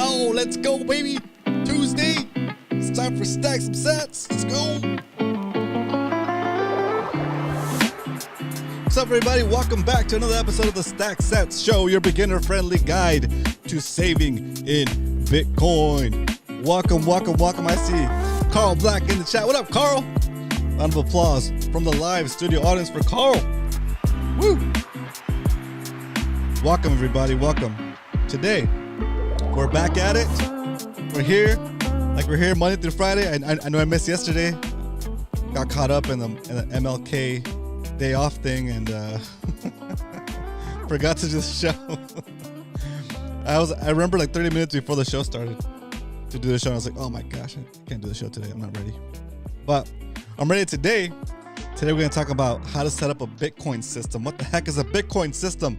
Oh, let's go, baby. Tuesday. It's time for Stack Some Sats. Let's go. What's up, everybody? Welcome back to another episode of the Stack Sats Show, your beginner-friendly guide to saving in Bitcoin. Welcome. I see Carl Black in the chat. What up, Carl? Round of applause from the live studio audience for Carl. Woo! Welcome, everybody. Welcome. Today, we're back at it. We're here Monday through Friday. I know I missed yesterday. Got caught up in the MLK day off thing and forgot to just show. I remember like 30 minutes before the show started to do the show. I was like, oh my gosh, I can't do the show today. I'm not ready. But I'm ready today. Today we're going to talk about how to set up a Bitcoin system. What the heck is a Bitcoin system?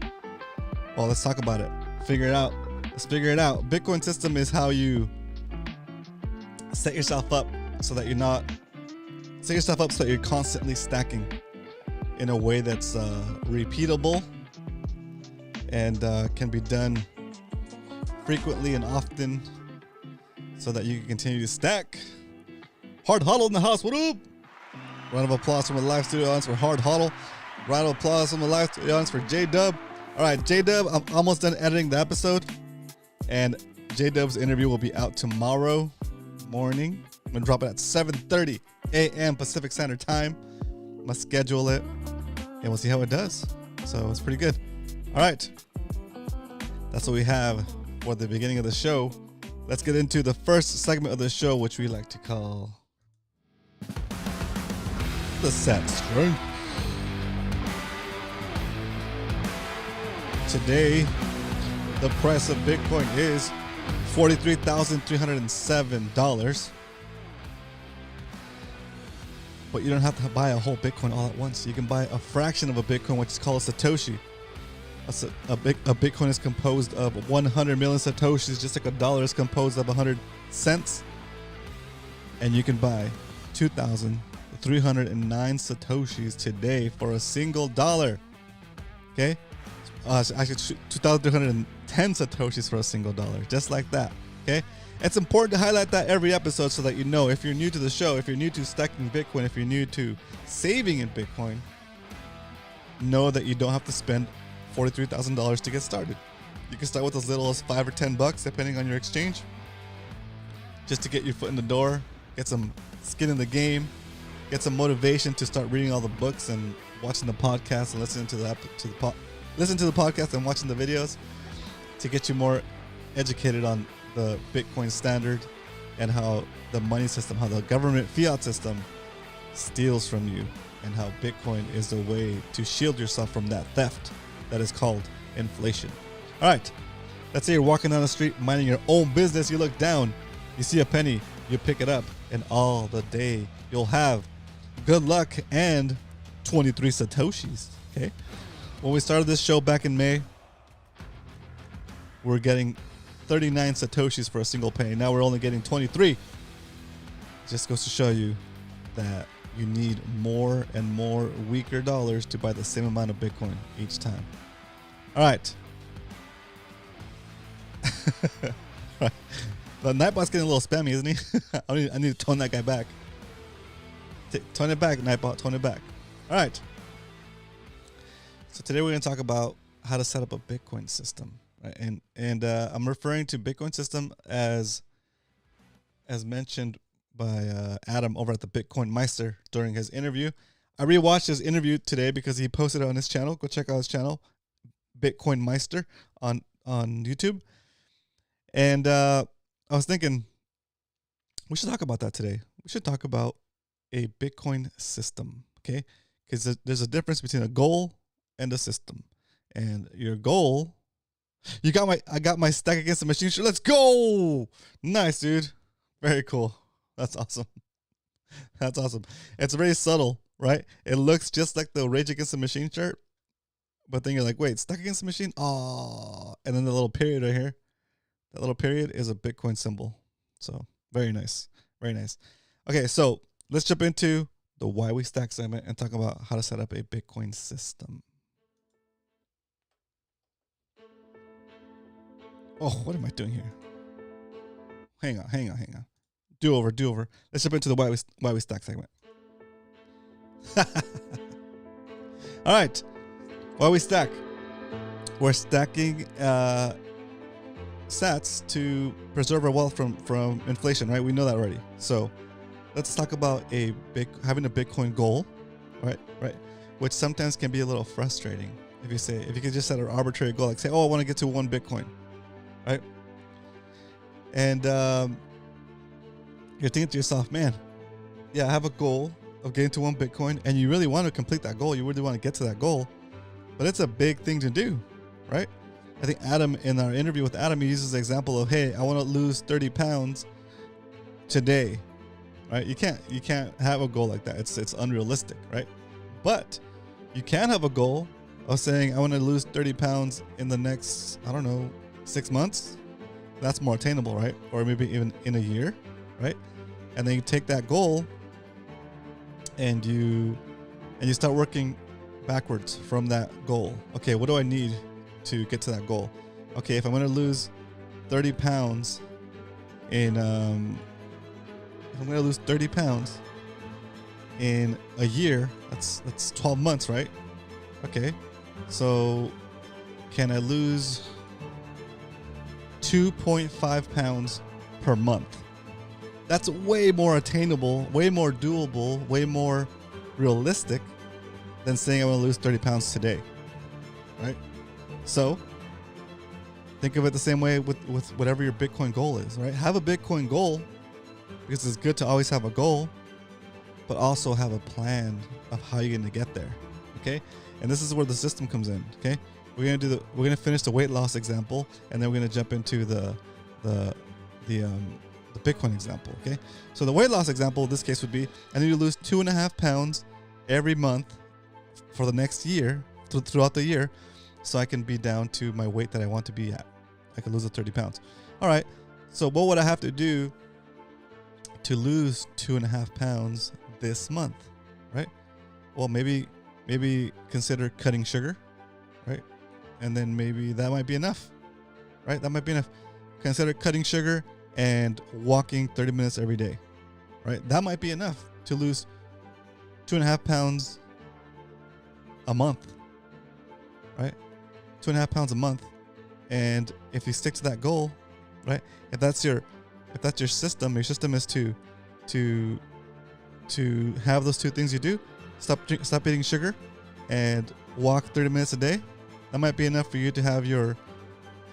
Well, let's talk about it. Figure it out. Let's figure it out. Bitcoin system is how you set yourself up so that you're constantly stacking in a way that's repeatable and can be done frequently and often so that you can continue to stack. Hard Huddle in the house. What up? Round of applause from the live studio audience for Hard Huddle. Round of applause from the live studio audience for J-Dub. All right, J-Dub, I'm almost done editing the episode, and J-Dub's interview will be out tomorrow morning. I'm going to drop it at 7:30 a.m. Pacific Standard Time. I'm going to schedule it, and we'll see how it does. So it's pretty good. All right. That's what we have for the beginning of the show. Let's get into the first segment of the show, which we like to call the SATS Strength. Today, the price of Bitcoin is $43,307. But you don't have to buy a whole Bitcoin all at once. You can buy a fraction of a Bitcoin, which is called a Satoshi. A Bitcoin is composed of 100 million Satoshis, just like a dollar is composed of 100 cents. And you can buy 2,309 Satoshis today for a single dollar. Okay? Actually 2,310 Satoshis for a single dollar, just like that. Okay, it's important to highlight that every episode so that you know, if you're new to the show, if you're new to stacking Bitcoin, if you're new to saving in Bitcoin, know that you don't have to spend $43,000 to get started. You can start with as little as $5 or $10, depending on your exchange, just to get your foot in the door, get some skin in the game, get some motivation to start reading all the books and watching the podcast and listening to the podcast and watching the videos to get you more educated on the Bitcoin standard and how the money system, how the government fiat system steals from you, and how Bitcoin is a way to shield yourself from that theft that is called inflation. All right, let's say you're walking down the street minding your own business. You look down, you see a penny, you pick it up, and all the day you'll have good luck and 23 Satoshis. Okay. When we started this show back in May, we were getting 39 Satoshis for a single penny. Now we're only getting 23. Just goes to show you that you need more and more weaker dollars to buy the same amount of Bitcoin each time. All right. The Nightbot's getting a little spammy, isn't he? I need to tone that guy back. Tone it back, Nightbot. Tone it back. All right. So today we're going to talk about how to set up a Bitcoin system, right? And I'm referring to Bitcoin system as mentioned by Adam over at the Bitcoin Meister during his interview. I rewatched his interview today because he posted it on his channel. Go check out his channel, Bitcoin Meister on YouTube. And I was thinking we should talk about that today. We should talk about a Bitcoin system, okay? Because there's a difference between a goal and a system. And your goal, I got my stack against the machine shirt. Let's go. Nice, dude. Very cool. That's awesome. That's awesome. It's very subtle, right? It looks just like the Rage Against the Machine shirt, but then you're like, wait, stack against the machine? Oh, and then the little period right here, that little period is a Bitcoin symbol. So very nice. Very nice. Okay, so let's jump into the Why We Stack segment and talk about how to set up a Bitcoin system. Oh, what am I doing here? hang on. Do over. Let's jump into the why we stack segment. All right, why we stack? We're stacking SATS to preserve our wealth from inflation, right? We know that already. So let's talk about having a Bitcoin goal, right? Which sometimes can be a little frustrating. If you could just set an arbitrary goal, like say, oh, I want to get to 1 Bitcoin, right? And you're thinking to yourself, man, yeah, I have a goal of getting to 1 Bitcoin, and you really want to complete that goal. You really want to get to that goal, but it's a big thing to do, right? I think Adam, in our interview with Adam, he uses the example of, hey, I want to lose 30 pounds today, right? You can't have a goal like that. It's unrealistic, right? But you can have a goal of saying, I want to lose 30 pounds in the next, 6 months. That's more attainable, right? Or maybe even in a year, right? And then you take that goal and you start working backwards from that goal. Okay, what do I need to get to that goal? Okay, if I'm going to lose 30 pounds in a year, that's 12 months, right? Okay, so can I lose 2.5 pounds per month? That's way more attainable, way more doable, way more realistic than saying I want to lose 30 pounds today, right? So think of it the same way with whatever your Bitcoin goal is, right? Have a Bitcoin goal, because it's good to always have a goal, but also have a plan of how you're going to get there, okay? And this is where the system comes in, okay? We're gonna finish the weight loss example, and then we're gonna jump into the Bitcoin example, okay? So the weight loss example in this case would be, I need to lose 2.5 pounds every month for the next year, throughout the year, so I can be down to my weight that I want to be at. I can lose the 30 pounds. All right, so what would I have to do to lose 2.5 pounds this month, right? Well, maybe consider cutting sugar, right? And then maybe that might be enough, right? That might be enough. Consider cutting sugar and walking 30 minutes every day, right? That might be enough to lose 2.5 pounds a month, right? 2.5 pounds a month. And if you stick to that goal, right? If that's your system, your system is to have those two things you do, stop eating sugar and walk 30 minutes a day. That might be enough for you to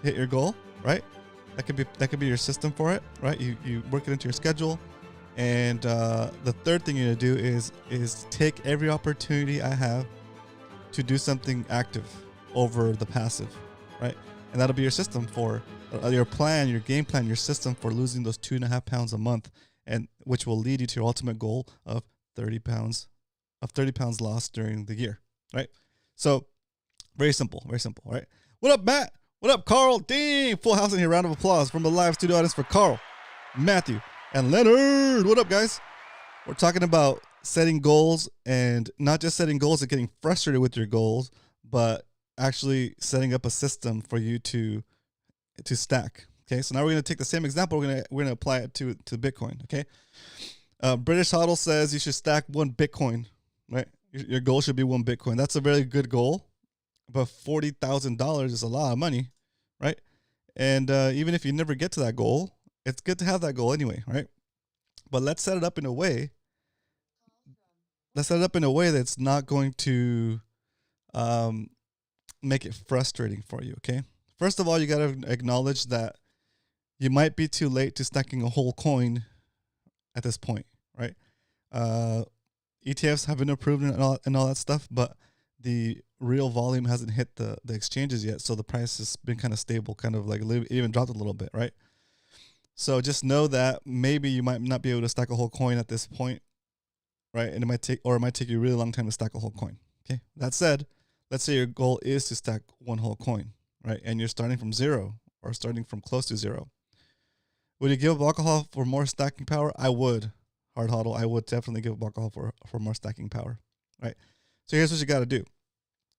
hit your goal, right? That could be your system for it, right? You work it into your schedule. And the third thing you're gonna do is take every opportunity I have to do something active over the passive, right? And that'll be your system for your plan, your game plan, your system for losing those 2.5 pounds a month, and which will lead you to your ultimate goal of 30 pounds lost during the year, right? So very simple, right? What up, Matt? What up, Carl? Dang, full house in here. Round of applause from the live studio audience for Carl, Matthew, and Leonard. What up, guys? We're talking about setting goals, and not just setting goals and getting frustrated with your goals, but actually setting up a system for you to stack. Okay, so now we're going to take the same example. We're going to apply it to Bitcoin. Okay, British Huddle says you should stack 1 Bitcoin. Right, your goal should be 1 Bitcoin. That's a very good goal, but $40,000 is a lot of money, right? And even if you never get to that goal, it's good to have that goal anyway, right? But let's set it up in a way. That's not going to make it frustrating for you. Okay. First of all, you got to acknowledge that you might be too late to stacking a whole coin at this point, right? ETFs have been approved and all that stuff, but the real volume hasn't hit the exchanges yet, so the price has been kind of stable, kind of like even dropped a little bit, right? So just know that maybe you might not be able to stack a whole coin at this point, right? And it might take you a really long time to stack a whole coin. Okay. That said, let's say your goal is to stack 1 whole coin, right? And you're starting from 0 or starting from close to 0. Would you give up alcohol for more stacking power? I would. Hard Huddle, I would definitely give up alcohol for more stacking power, right? So here's what you got to do.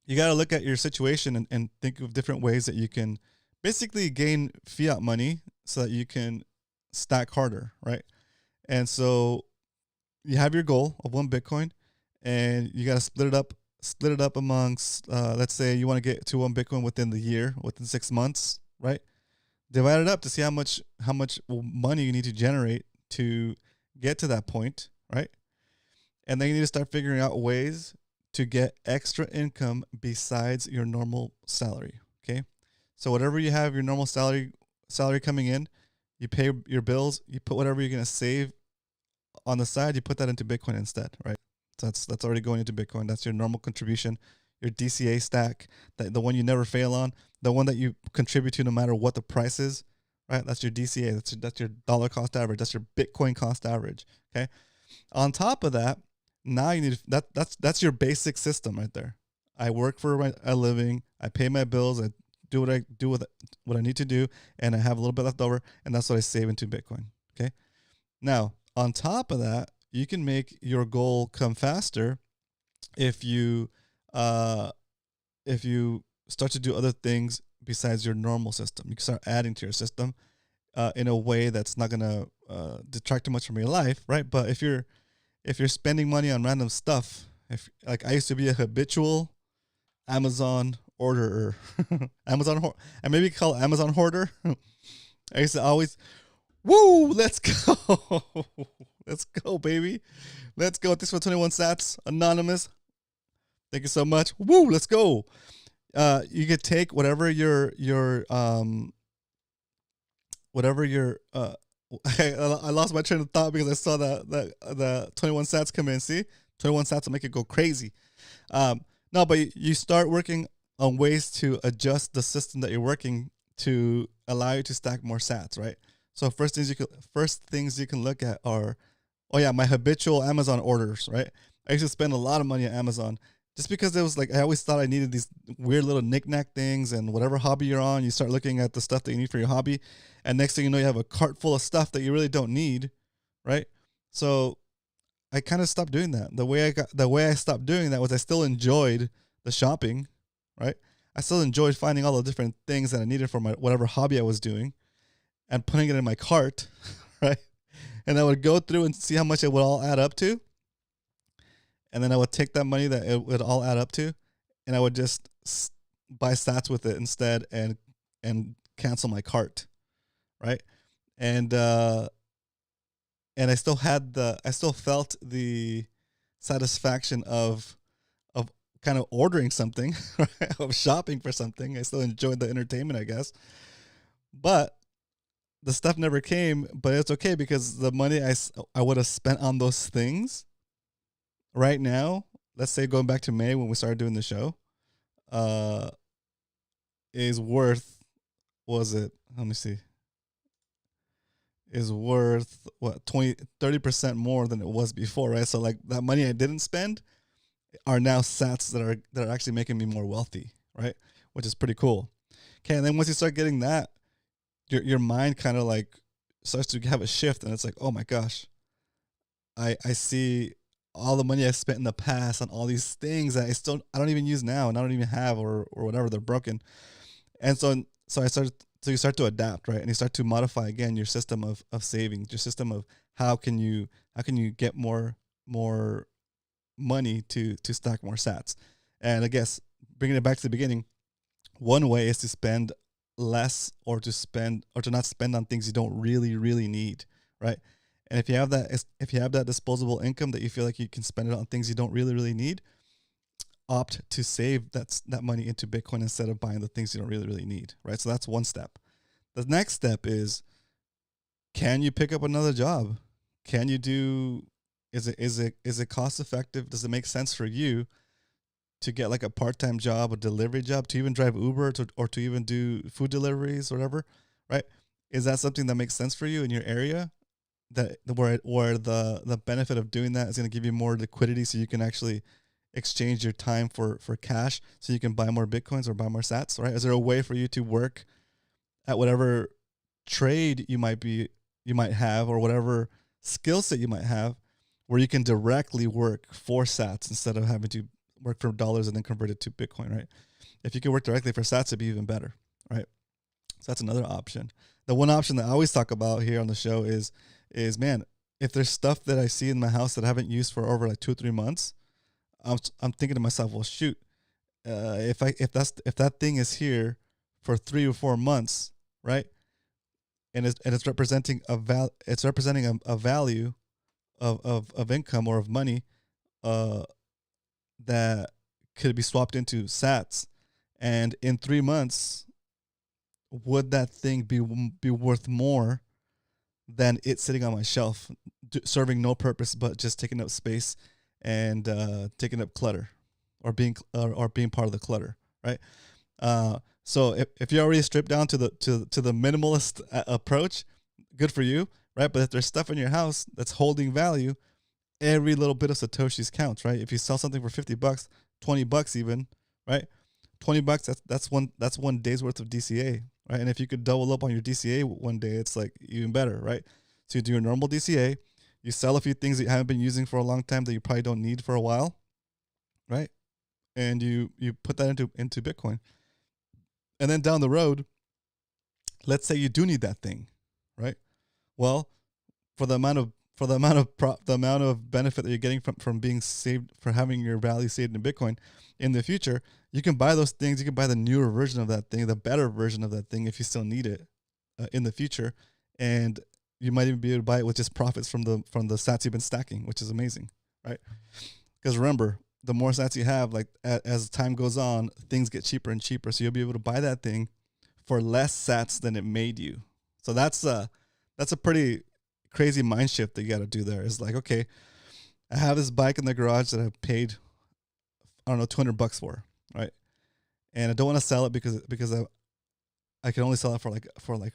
You got to look at your situation and think of different ways that you can basically gain fiat money so that you can stack harder, right? And so you have your goal of 1 Bitcoin, and you got to split it up amongst, let's say you want to get to 1 Bitcoin within the year, within 6 months, right? Divide it up to see how much money you need to generate to get to that point, right? And then you need to start figuring out ways to get extra income besides your normal salary. Okay. So whatever you have, your normal salary coming in, you pay your bills, you put whatever you're going to save on the side, you put that into Bitcoin instead, right? So that's already going into Bitcoin. That's your normal contribution, your DCA stack, the one you never fail on, the one that you contribute to no matter what the price is, right? That's your DCA. That's your dollar cost average. That's your Bitcoin cost average. Okay. On top of that, now you need that's your basic system right there. I work for a living. I pay my bills. I do what I do with what I need to do, and I have a little bit left over, and that's what I save into Bitcoin. Okay. Now, on top of that, you can make your goal come faster if you start to do other things besides your normal system. You can start adding to your system in a way that's not gonna detract too much from your life, right? But if you're spending money on random stuff, if like I used to be a habitual Amazon orderer, I maybe call Amazon hoarder. I used to always, woo, let's go, let's go, baby, let's go. Thanks for 21 sats, anonymous. Thank you so much. Woo, let's go. You could take whatever your I lost my train of thought because I saw the 21 sats come in. See, 21 sats will make it go crazy. No, but you start working on ways to adjust the system that you're working to allow you to stack more sats, right? So first things you can look at are, oh yeah, my habitual Amazon orders, right? I used to spend a lot of money on Amazon just because it was like I always thought I needed these weird little knick-knack things, and whatever hobby you're on, you start looking at the stuff that you need for your hobby, and next thing you know, you have a cart full of stuff that you really don't need, right? So I kind of stopped doing that. The way I stopped doing that was I still enjoyed the shopping, right? I still enjoyed finding all the different things that I needed for my whatever hobby I was doing and putting it in my cart, right? And I would go through and see how much it would all add up to. And then I would take that money that it would all add up to, and I would just buy sats with it instead and cancel my cart, right? And I still felt the satisfaction of kind of ordering something, right? Of shopping for something. I still enjoyed the entertainment, I guess. But the stuff never came, but it's okay because the money I would have spent on those things right now, let's say going back to May when we started doing the show, is worth, let me see, is worth what, 30% more than it was before, right? So like that money I didn't spend are now sats that are actually making me more wealthy, right? Which is pretty cool. Okay, and then once you start getting that, your mind kind of like starts to have a shift, and it's like, oh my gosh, I see all the money I spent in the past on all these things that I don't even use now, and I don't even have, or whatever, they're broken. And so you start to adapt, right? And you start to modify again your system of saving, your system of how can you get more money to stack more sats. And I guess bringing it back to the beginning, one way is to spend less or to not spend on things you don't really need, right? And if you have that disposable income that you feel like you can spend it on things you don't really need, opt to save that money into Bitcoin instead of buying the things you don't really need, right? So that's one step. The next step is, can you pick up another job? Can you do, is it cost effective? Does it make sense for you to get like a part-time job, a delivery job, to even drive Uber or to even do food deliveries or whatever, right? Is that something that makes sense for you in your area? That where the benefit of doing that is going to give you more liquidity, so you can actually exchange your time for cash, so you can buy more Bitcoins or buy more sats, right? Is there a way for you to work at whatever trade you might have, or whatever skill set you might have, where you can directly work for sats instead of having to work for dollars and then convert it to Bitcoin, right? If you can work directly for sats, it'd be even better, right? So that's another option. The one option that I always talk about here on the show is man, if there's stuff that I see in my house that I haven't used for over like 2 or 3 months, I'm thinking to myself, well, shoot, if that thing is here for 3 or 4 months, right? And it's representing a value of income or of money that could be swapped into SATS, and in 3 months, would that thing be worth more than it sitting on my shelf, serving no purpose but just taking up space and taking up clutter, or being part of the clutter, right? So if you're already stripped down to the minimalist approach, good for you, right? But if there's stuff in your house that's holding value, every little bit of satoshis counts, right? If you sell something for $50, $20 even, right? $20, that's one day's worth of DCA, right? And if you could double up on your DCA one day, it's like even better, right? So you do your normal DCA, you sell a few things that you haven't been using for a long time that you probably don't need for a while, right? And you put that into Bitcoin. And then down the road, let's say you do need that thing, right? Well, for the amount of benefit that you're getting from being saved, for having your value saved in Bitcoin in the future, you can buy those things. You can buy the newer version of that thing, the better version of that thing, if you still need it in the future, and you might even be able to buy it with just profits from the sats you've been stacking, which is amazing, right? Because remember, the more sats you have, like as time goes on, things get cheaper and cheaper. So you'll be able to buy that thing for less sats than it made you. So that's a pretty crazy mind shift that you got to do there. Is like, okay, I have this bike in the garage that I paid, I don't know, $200 for, right? And I don't want to sell it because I can only sell it for like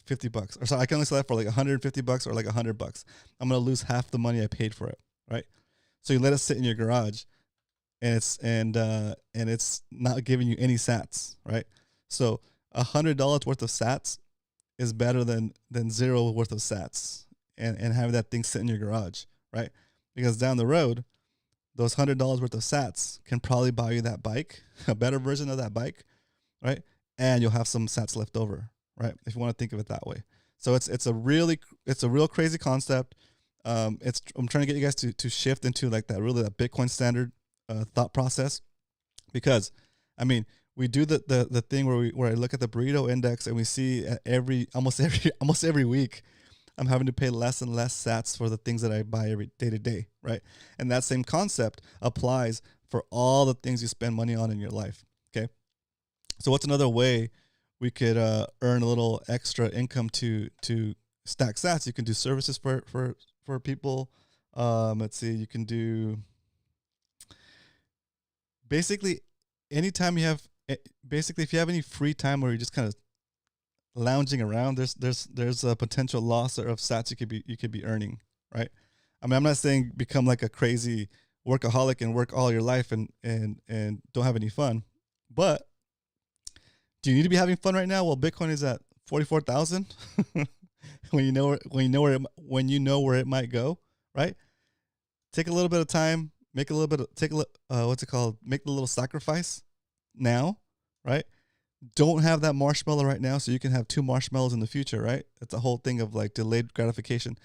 $50, or sorry, I can only sell it for like $150 or like $100. I'm gonna lose half the money I paid for it, right? So you let it sit in your garage, and it's not giving you any sats, right? So $100 worth of sats is better than zero worth of sats, and having that thing sit in your garage, right? Because down the road, those $100 worth of sats can probably buy you that bike, a better version of that bike, right? And you'll have some sats left over, right? If you want to think of it that way. So it's a real crazy concept. I'm trying to get you guys to shift into like that Bitcoin standard thought process, because I mean, we do the thing where I look at the burrito index and we see almost every week I'm having to pay less and less sats for the things that I buy every day to day, right? And that same concept applies for all the things you spend money on in your life. Okay, so what's another way we could earn a little extra income to stack sats? You can do services for people. Let's see, you can do basically anytime you have, basically if you have any free time where you're just kind of lounging around, there's a potential loss of sats you could be earning, right? I mean, I'm not saying become like a crazy workaholic and work all your life and don't have any fun, but do you need to be having fun right now? Well, Bitcoin is at 44,000. when you know where it might go, right? Take a little bit of time, make a little bit of make the little sacrifice now, right? Don't have that marshmallow right now so you can have 2 marshmallows in the future, right? That's a whole thing of like delayed gratification.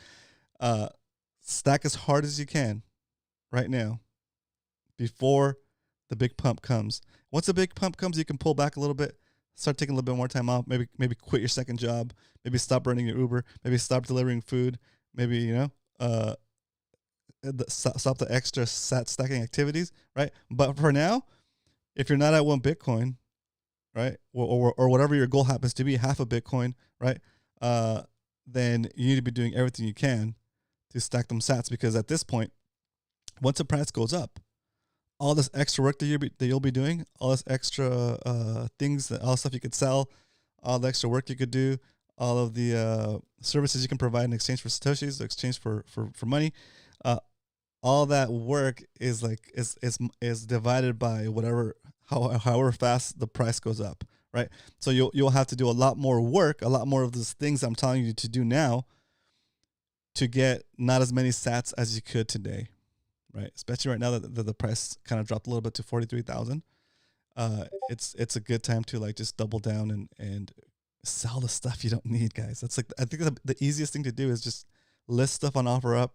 Stack as hard as you can right now before the big pump comes. Once the big pump comes, you can pull back a little bit, start taking a little bit more time off, maybe quit your second job, maybe stop running your Uber, maybe stop delivering food, maybe, stop the extra sat stacking activities, right? But for now, if you're not at 1 Bitcoin, right, or whatever your goal happens to be, half a Bitcoin, right, then you need to be doing everything you can to stack them sats, because at this point, once the price goes up, all this extra work that you'll be doing, all this extra things, all the stuff you could sell, all the extra work you could do, all of the services you can provide in exchange for satoshis, exchange for money, all that work is divided by however fast the price goes up, right? So you'll have to do a lot more work, a lot more of those things I'm telling you to do now, to get not as many sats as you could today, right? Especially right now that the price kind of dropped a little bit to 43,000. It's a good time to like just double down and sell the stuff you don't need, guys. That's like, I think the easiest thing to do is just list stuff on OfferUp,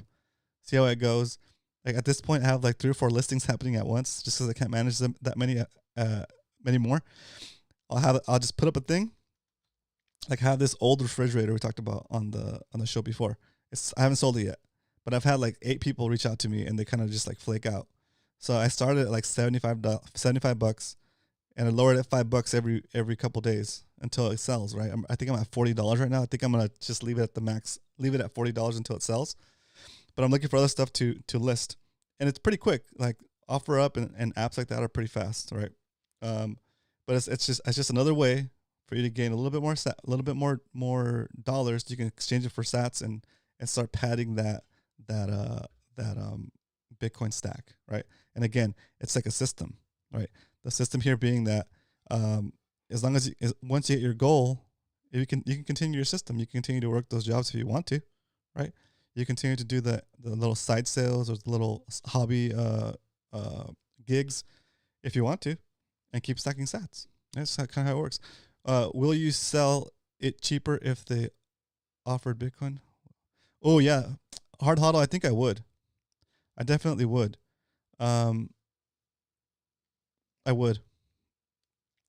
see how it goes. Like at this point, I have like 3 or 4 listings happening at once, just because I can't manage them that many more. I'll just put up a thing. Like I have this old refrigerator we talked about on the show before. I haven't sold it yet, but I've had like 8 people reach out to me and they kind of just like flake out. So I started at like $75, and I lowered it $5 every couple days until it sells. Right, I think I'm at $40 right now. I think I'm gonna just leave it at the max, leave it at $40 until it sells. But I'm looking for other stuff to list, and it's pretty quick. Like OfferUp and apps like that are pretty fast, right? But it's just another way for you to gain a little bit more dollars. You can exchange it for SATS and start padding that Bitcoin stack, right? And again, it's like a system, right? The system here being that as long as once you hit your goal, you can continue your system. You can continue to work those jobs if you want to, right? You continue to do the little side sales or the little hobby gigs if you want to, and keep stacking sats. That's kind of how it works. Will you sell it cheaper if they offered Bitcoin? Oh yeah, hard hodl. I think I would. I definitely would. I would.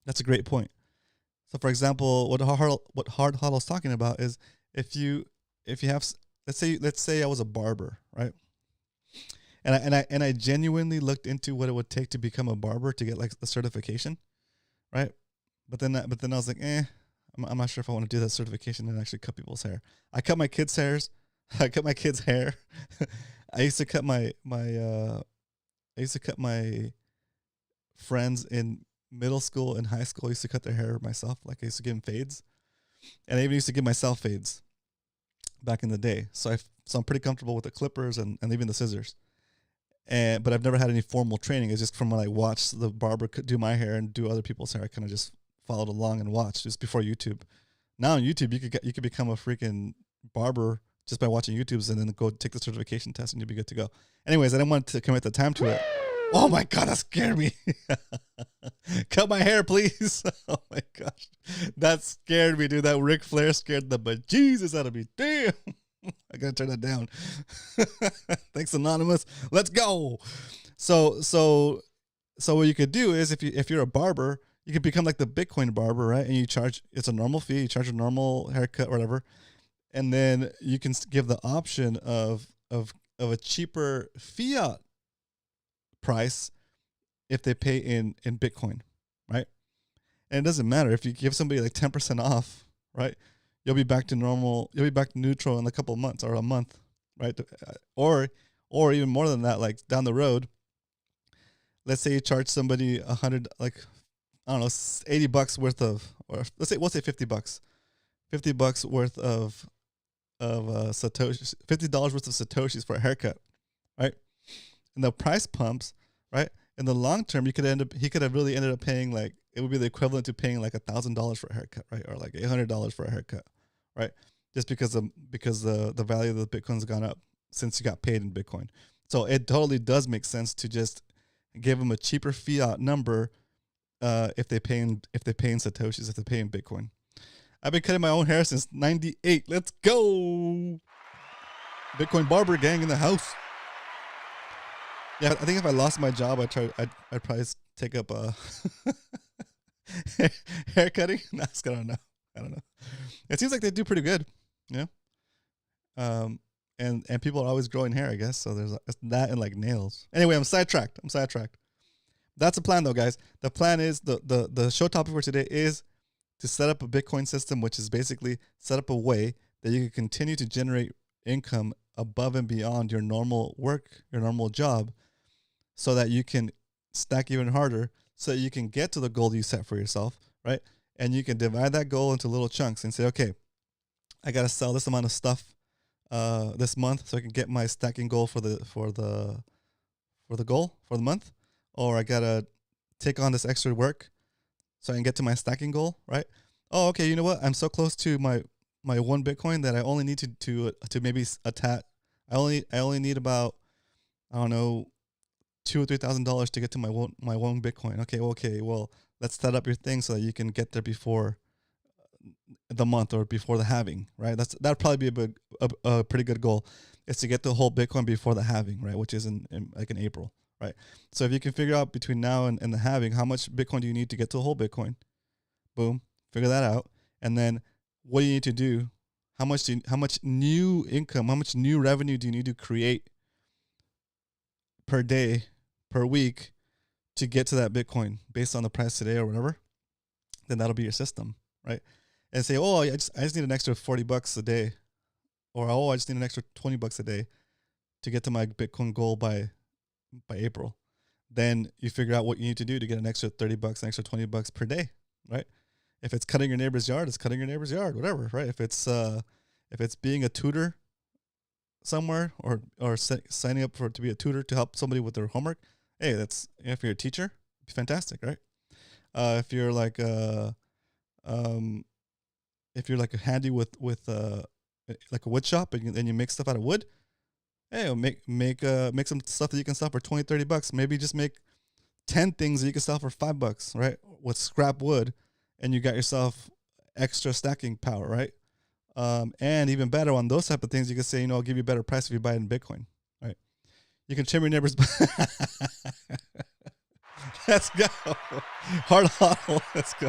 That's a great point. So, for example, what hard hodl is talking about is if you have, let's say I was a barber, right? And I genuinely looked into what it would take to become a barber to get like the certification, right? But then I was like, I'm not sure if I want to do that certification and actually cut people's hair. I cut my kids' hairs. I cut my kids' hair. I used to cut my friends in middle school and high school. I used to cut their hair myself. Like I used to give them fades, and I even used to give myself fades back in the day. So I'm pretty comfortable with the clippers and even the scissors. But I've never had any formal training. It's just from when I watched the barber do my hair and do other people's hair. I kind of just followed along and watched just before YouTube. Now on YouTube, you could become a freaking barber just by watching YouTubes and then go take the certification test and you'll be good to go. Anyways, I didn't want to commit the time to it. Oh my God, that scared me. Cut my hair, please. Oh my gosh. That scared me, dude. That Ric Flair scared the bejesus out of me. Damn. I gotta turn that down. Thanks, Anonymous. Let's go. So what you could do is if you're a barber, you could become like the Bitcoin barber, right? And it's a normal fee. You charge a normal haircut, whatever, and then you can give the option of a cheaper fiat price if they pay in Bitcoin, right? And it doesn't matter if you give somebody like 10% off, right? You'll be back to normal. You'll be back to neutral in a couple of months or a month, right? Or even more than that, like down the road. Let's say you charge somebody $100, like I don't know, $80 worth of, or we'll say $50, $50 worth of satoshis, $50 worth of satoshis for a haircut, right? And the price pumps, right? In the long term, he could have really ended up paying like, it would be the equivalent to paying like $1,000 for a haircut, right? Or like $800 for a haircut, right? Just because the value of the Bitcoin's gone up since you got paid in Bitcoin. So it totally does make sense to just give them a cheaper fiat number if they pay in satoshis, if they pay in Bitcoin. I've been cutting my own hair since '98. Let's go, Bitcoin barber gang in the house. Yeah, I think if I lost my job, I'd probably take up hair cutting. I don't know. It seems like they do pretty good, you know. And people are always growing hair, I guess. So there's that and like nails. Anyway, I'm sidetracked. That's the plan, though, guys. The plan is the show topic for today is to set up a Bitcoin system, which is basically set up a way that you can continue to generate income above and beyond your normal work, your normal job, so that you can stack even harder, so that you can get to the goal you set for yourself, right? And you can divide that goal into little chunks and say, okay, I got to sell this amount of stuff this month so I can get my stacking goal for the goal for the month, or I got to take on this extra work so I can get to my stacking goal, right? Oh, okay, you know what? I'm so close to my 1 Bitcoin that I only need to maybe attach. I only need about, I don't know, $2,000 or $3,000 to get to my one Bitcoin. Okay, well, let's set up your thing so that you can get there before the month or before the halving, right? That'd probably be a pretty good goal, is to get the whole Bitcoin before the halving, right? Which is in April, right? So if you can figure out between now and the halving, how much Bitcoin do you need to get to a whole Bitcoin? Boom, figure that out, and then what do you need to do? How much new income, how much new revenue do you need to create per day, per week, to get to that Bitcoin based on the price today or whatever? Then that'll be your system, right? And say, oh, I just need an extra $40 a day, or oh, I just need an extra $20 a day to get to my Bitcoin goal by April. Then you figure out what you need to do to get an extra $30, an extra $20 per day, right? If it's cutting your neighbor's yard, it's cutting your neighbor's yard, whatever, right? If it's being a tutor somewhere, or signing up to be a tutor to help somebody with their homework, hey, if you're a teacher, it's fantastic, right? If you're like handy with like a wood shop, and you make stuff out of wood, hey, make some stuff that you can sell for $20-$30. Maybe just make 10 things that you can sell for $5, right? With scrap wood, and you got yourself extra stacking power, right? And even better, on those type of things, you can say, I'll give you a better price if you buy it in Bitcoin, right? You can trim your neighbor's. Let's go. Hard hodl. Let's go.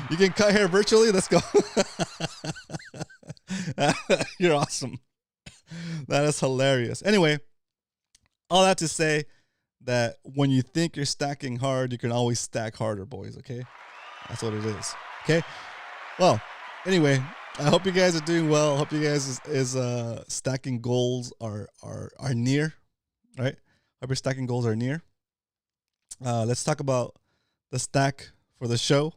You can cut hair virtually. Let's go. You're awesome. That is hilarious. Anyway, all that to say that when you think you're stacking hard, you can always stack harder, boys. Okay, that's what it is. Okay. Well, anyway, I hope you guys are doing well. I hope you guys is stacking goals are near, right? Hope your stacking goals are near. Let's talk about the stack for the show.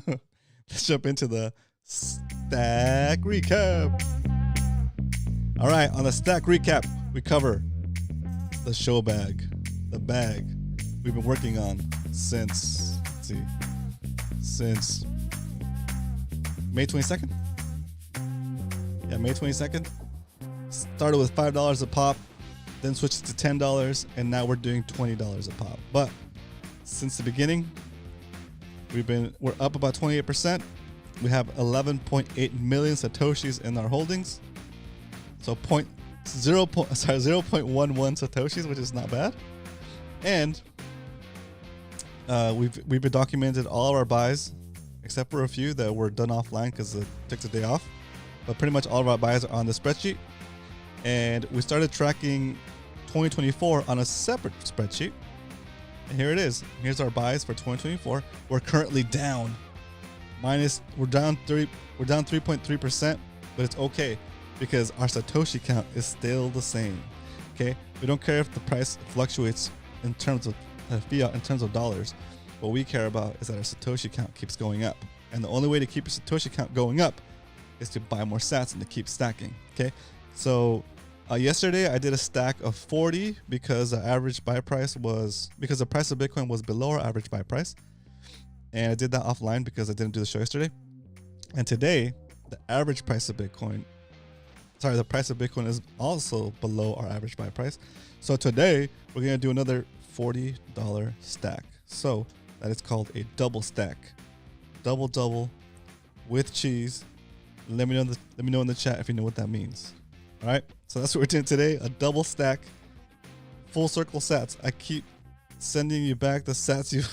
Let's jump into the stack recap. All right, on the stack recap, we cover the show bag, the bag we've been working on since May 22nd. Yeah, May 22nd. Started with $5 a pop, then switched to $10, and now we're doing $20 a pop. But since the beginning, we're up about 28%. We have 11.8 million Satoshis in our holdings. So 0.11 Satoshis, which is not bad. And we've been documented all of our buys, except for a few that were done offline because it took the day off. But pretty much all of our buys are on the spreadsheet. And we started tracking 2024 on a separate spreadsheet. And here it is. Here's our buys for 2024. We're currently down. We're down 3.3%, but it's okay because our Satoshi count is still the same. Okay? We don't care if the price fluctuates in terms of fiat, in terms of dollars. What we care about is that our Satoshi count keeps going up. And the only way to keep your Satoshi count going up is to buy more sats and to keep stacking. Okay? So yesterday I did a stack of 40 because the average buy price because the price of Bitcoin was below our average buy price. And I did that offline because I didn't do the show yesterday. And today, the price of Bitcoin is also below our average buy price. So today, we're going to do another $40 stack. So that is called a double stack. Double with cheese. Let me know in the chat if you know what that means. All right. So that's what we're doing today. A double stack, full circle sats. I keep sending you back the sats you.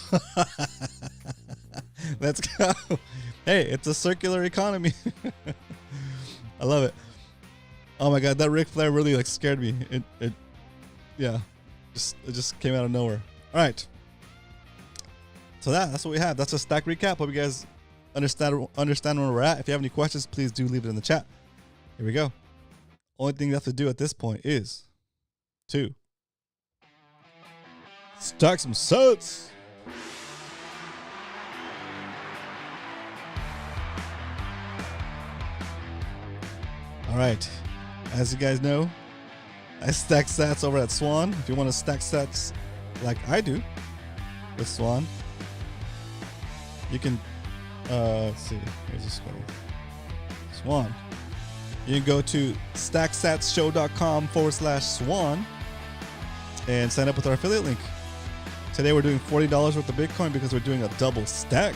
Let's go. Hey, it's a circular economy. I love it. Oh my God, that Ric Flair really scared me. It just came out of nowhere. All right. So that's what we have. That's a stack recap. Hope you guys understand where we're at. If you have any questions, please do leave it in the chat. Here we go. Only thing you have to do at this point is to stack some sats. All right. As you guys know, I stack sats over at Swan. If you want to stack sats like I do with Swan, you can, let's see, here's the scroll. Swan. You can go to stacksatshow.com/Swan and sign up with our affiliate link. Today we're doing $40 worth of Bitcoin because we're doing a double stack.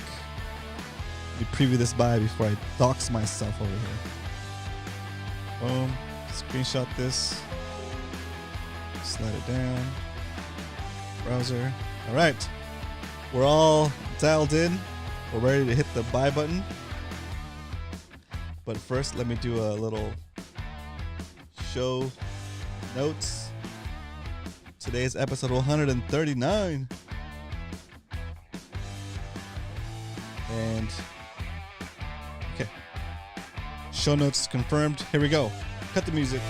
Let me preview this by before I dox myself over here. Boom. Screenshot this. Slide it down. Browser. All right. We're all dialed in. We're ready to hit the buy button. But first, let me do a little show notes. Today's episode 139. And okay. Show notes confirmed. Here we go. Cut the music.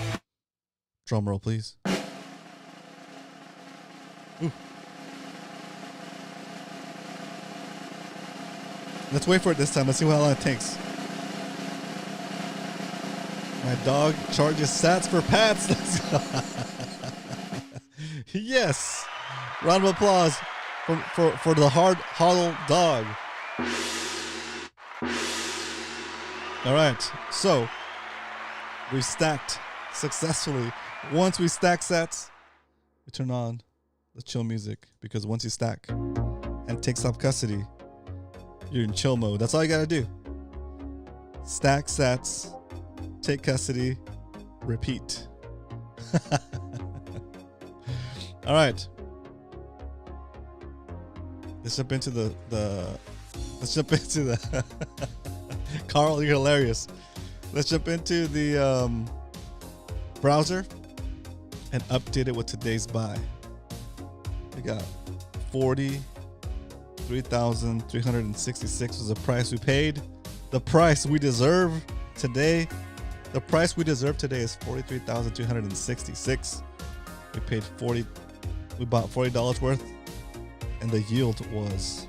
Drum roll, please. Ooh. Let's wait for it this time. Let's see how long it takes. My dog charges SATS for pats. Let's go. Yes. Round of applause for the hard hollow dog. All right. So we stacked successfully. Once we stack SATS, we turn on the chill music, because once you stack and take self-custody, you're in chill mode. That's all you gotta do. Stack SATS, take custody, repeat. All right. Let's jump into the Carl, you're hilarious. Let's jump into the browser and update it with today's buy. We got 43,366 was the price we paid. The price we deserve today. The price we deserve today is 43,266. We paid we bought $40 worth, and the yield was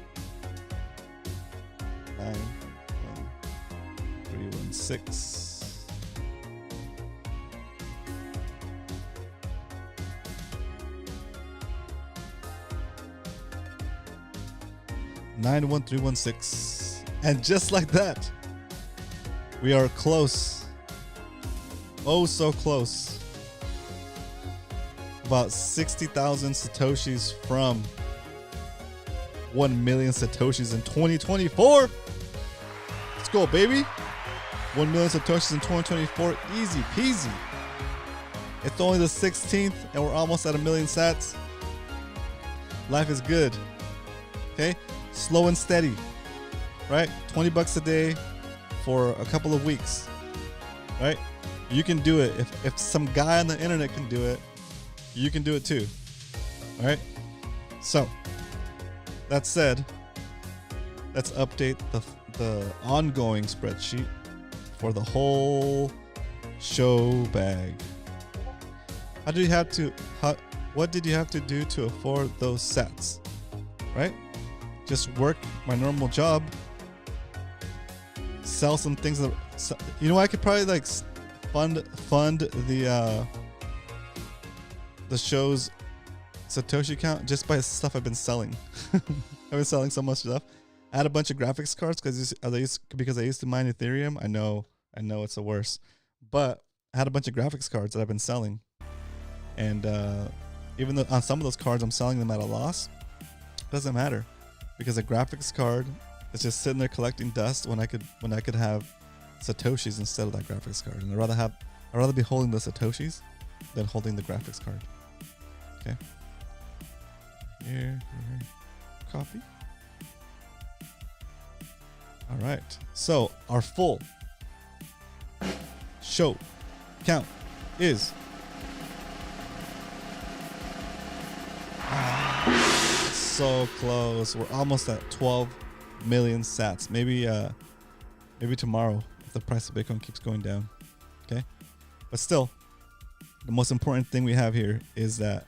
91316. 91316. And just like that, we are close. Oh, so close. About 60,000 Satoshis from 1 million Satoshis in 2024. Let's go, baby. 1 million Satoshis in 2024. Easy peasy. It's only the 16th and we're almost at 1 million sats. Life is good. Okay? Slow and steady, right? $20 a day for a couple of weeks, right? You can do it. If some guy on the internet can do it, you can do it too. All right? So, that said, let's update the ongoing spreadsheet for the whole show bag. What did you have to do to afford those sats? Right? Just work my normal job, sell some things that, you know, I could probably like fund the show's Satoshi account just by stuff I've been selling. I've been selling so much stuff. I had a bunch of graphics cards because I used to mine Ethereum. I know it's the worst, but I had a bunch of graphics cards that I've been selling, and even though on some of those cards I'm selling them at a loss, it doesn't matter. Because a graphics card is just sitting there collecting dust when I could have Satoshis instead of that graphics card. And I'd rather be holding the Satoshis than holding the graphics card. Okay. Here. Copy. All right. So our full show count is so close. We're almost at 12 million sats. Maybe tomorrow if the price of Bitcoin keeps going down. Okay, but still, the most important thing we have here is that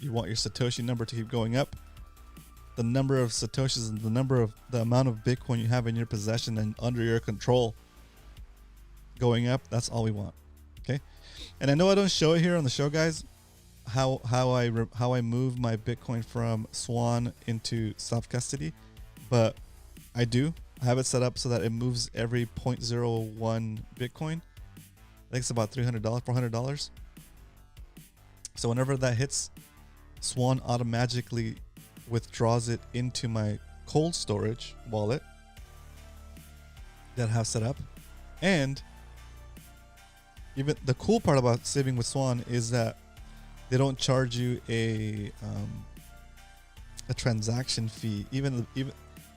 you want your Satoshi number to keep going up. The number of Satoshis and the amount of Bitcoin you have in your possession and under your control going up. That's all we want. Okay, and I know I don't show it here on the show, guys. How I move my Bitcoin from Swan into self-custody, but I do. I have it set up so that it moves every 0.01 Bitcoin. I think it's about $300, $400. So whenever that hits, Swan automatically withdraws it into my cold storage wallet, that I have set up. And even the cool part about saving with Swan is that they don't charge you a transaction fee. Even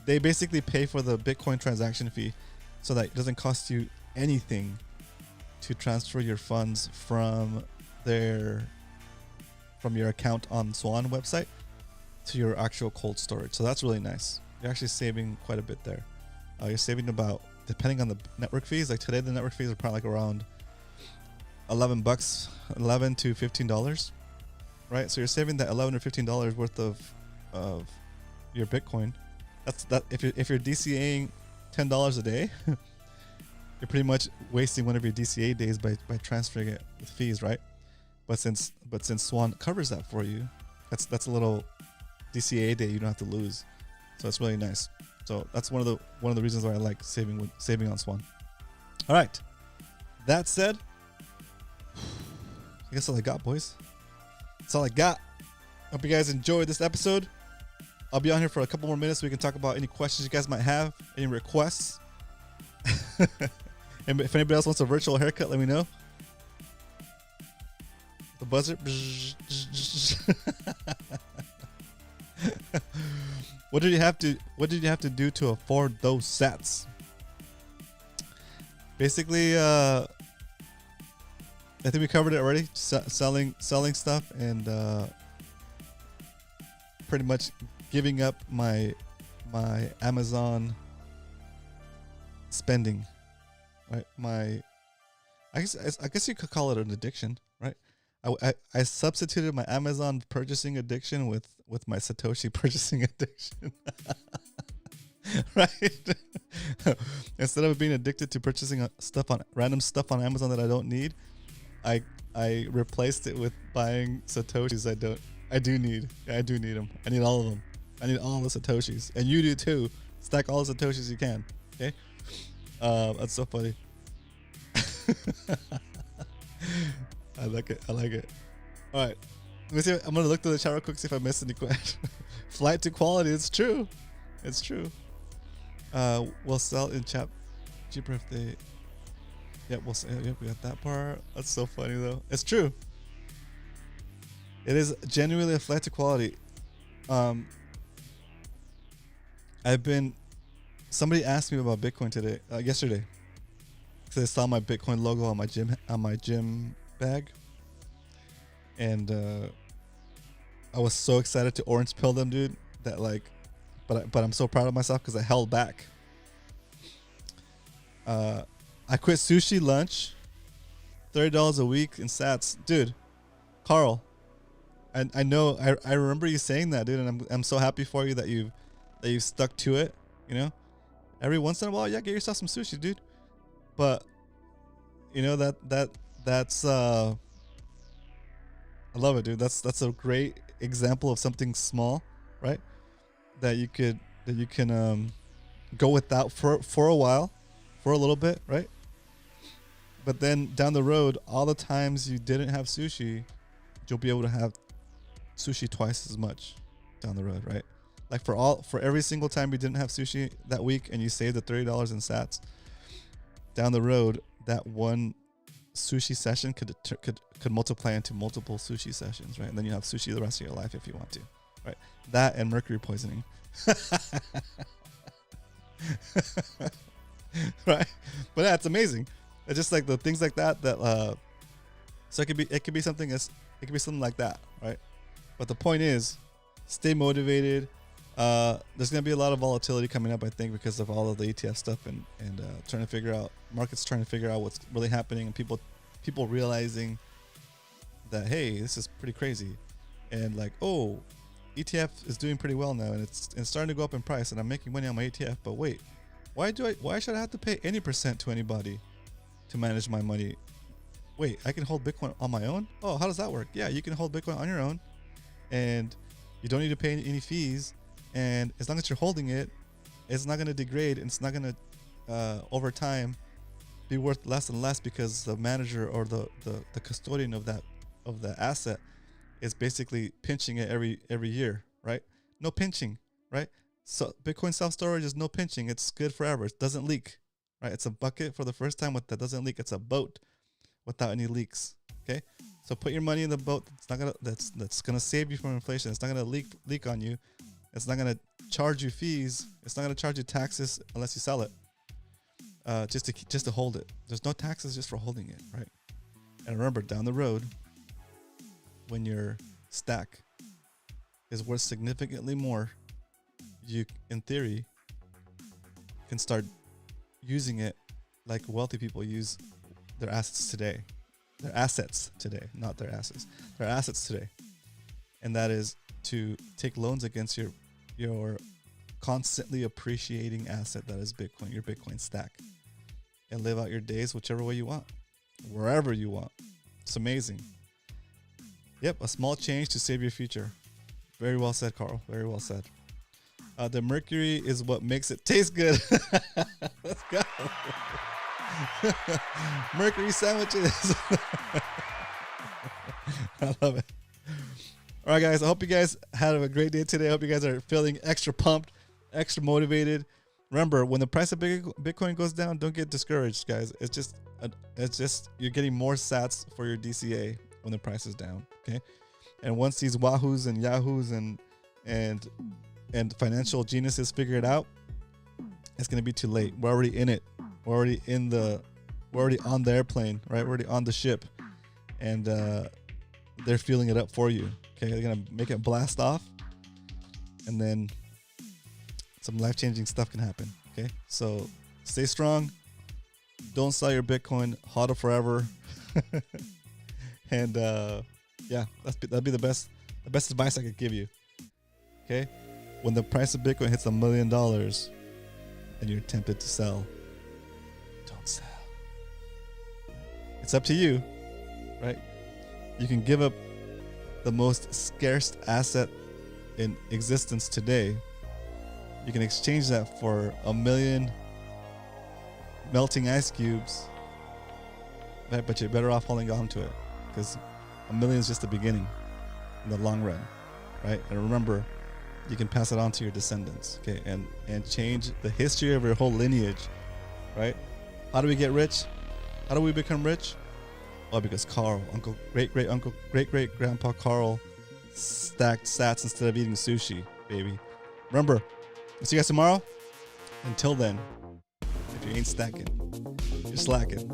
they basically pay for the Bitcoin transaction fee, so that it doesn't cost you anything to transfer your funds from your account on Swan website to your actual cold storage. So that's really nice. You're actually saving quite a bit there. You're saving about, depending on the network fees, like today the network fees are probably like around $11, $11 to $15, right? So you're saving that $11 or $15 worth of your Bitcoin. That if you're DCAing $10 a day, you're pretty much wasting one of your DCA days by transferring it with fees, right? But since Swan covers that for you, that's a little DCA day you don't have to lose. So it's really nice. So that's one of the reasons why I like saving on Swan. All right. That said, I guess all I got, boys. That's all I got. Hope you guys enjoyed this episode. I'll be on here for a couple more minutes so we can talk about any questions you guys might have, any requests. And if anybody else wants a virtual haircut, let me know. The buzzer. What did you have to do to afford those SATS? Basically, I think we covered it already. Selling stuff and pretty much giving up my Amazon spending, right? I guess you could call it an addiction, right? I substituted my Amazon purchasing addiction with my Satoshi purchasing addiction. Right? Instead of being addicted to purchasing random stuff on Amazon that I don't need, I replaced it with buying Satoshis I do need. Yeah, I do need them. I need all of them. I need all the Satoshis. And you do too. Stack all the Satoshis you can. Okay? That's so funny. I like it. All right. Let me see. I'm going to look through the chat real quick, see if I missed any questions. Flight to quality. It's true. We'll sell in cheaper if they... Yep, we got that part. That's so funny though. It's true. It is genuinely a flight to quality. Somebody asked me about Bitcoin today, yesterday, because they saw my Bitcoin logo on my gym bag, and I was so excited to orange pill them, dude. That but I'm so proud of myself because I held back. I quit sushi lunch, $30 a week in SATS, dude. Carl, I know I remember you saying that, dude, and I'm so happy for you that you've stuck to it. You know, every once in a while, yeah, get yourself some sushi, dude. But you know that's I love it, dude. That's a great example of something small, right? That you can go without for a while, for a little bit, right? But then down the road, all the times you didn't have sushi, you'll be able to have sushi twice as much down the road, right? Like for every single time you didn't have sushi that week and you saved the $30 in SATS, down the road, that one sushi session could multiply into multiple sushi sessions, right? And then you have sushi the rest of your life if you want to, right? That and mercury poisoning. Right? But yeah, it's amazing. It's just like the things like that so it could be something like that, right? But the point is, stay motivated. There's gonna be a lot of volatility coming up, I think, because of all of the ETF stuff and markets trying to figure out what's really happening, and people realizing that, hey, this is pretty crazy, and like, oh, ETF is doing pretty well now, and it's starting to go up in price, and I'm making money on my ETF. But wait, why should I have to pay any percent to anybody to manage my money? Wait, I can hold Bitcoin on my own? Oh, how does that work? Yeah, you can hold Bitcoin on your own, and you don't need to pay any fees. And as long as you're holding it, it's not going to degrade, and it's not going to, over time, be worth less and less because the manager or the custodian of the asset is basically pinching it every year, right? No pinching, right? So Bitcoin self-storage is no pinching. It's good forever. It doesn't leak, right? It's a bucket for the first time that doesn't leak. It's a boat without any leaks. Okay, so put your money in the boat. That's gonna save you from inflation. It's not gonna leak on you. It's not gonna charge you fees. It's not gonna charge you taxes unless you sell it. Just to hold it. There's no taxes just for holding it, right? And remember, down the road, when your stack is worth significantly more, you, in theory, can start using it like wealthy people use their assets today. Their assets today, not their asses. Their assets today. And that is to take loans against your constantly appreciating asset that is Bitcoin, your Bitcoin stack, and live out your days whichever way you want, wherever you want. It's amazing. Yep, a small change to save your future. Very well said, Carl. Very well said. The mercury is what makes it taste good. Let's go. Mercury sandwiches. I love it. All right, guys. I hope you guys had a great day today. I hope you guys are feeling extra pumped, extra motivated. Remember, when the price of Bitcoin goes down, don't get discouraged, guys. It's just you're getting more SATS for your DCA when the price is down. Okay, and once these Wahoos and Yahoos and financial geniuses figure it out, it's gonna be too late. We're already in it. We're already on the airplane, right? We're already on the ship, and they're fueling it up for you. Okay, they're gonna make it blast off, and then some life-changing stuff can happen. Okay, so stay strong. Don't sell your Bitcoin. HODL forever. And yeah, that'd be the best advice I could give you. Okay, when the price of Bitcoin hits $1 million and you're tempted to sell, don't sell. It's up to you, right? You can give up the most scarce asset in existence today. You can exchange that for 1 million melting ice cubes, right? But you're better off holding on to it, because 1 million is just the beginning in the long run, right? And remember, you can pass it on to your descendants, okay? And change the history of your whole lineage, right? How do we get rich? How do we become rich? Oh, because Carl, great-great-grandpa Carl stacked sats instead of eating sushi, baby. Remember, we'll see you guys tomorrow. Until then, if you ain't stacking, you're slacking.